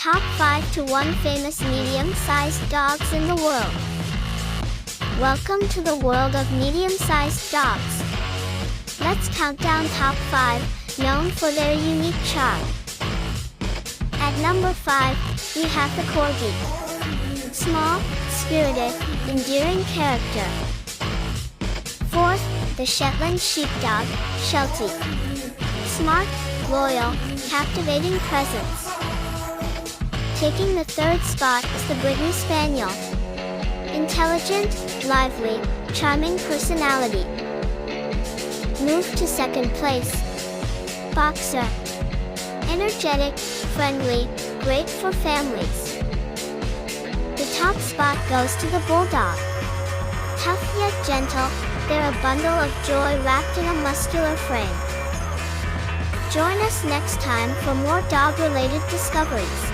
Top 5 to 1 famous medium-sized dogs in the world. Welcome to the world of medium-sized dogs. Let's count down top 5, known for their unique charm. At number 5, we have the Corgi. Small, spirited, endearing character. 4th, the Shetland Sheepdog, Sheltie. Smart, loyal, captivating presence. Taking the 3rd spot is the Brittany Spaniel. Intelligent, lively, charming personality. Moved to 2nd place. Boxer. Energetic, friendly, great for families. The top spot goes to the Bulldog. Tough yet gentle, they're a bundle of joy wrapped in a muscular frame. Join us next time for more dog-related discoveries.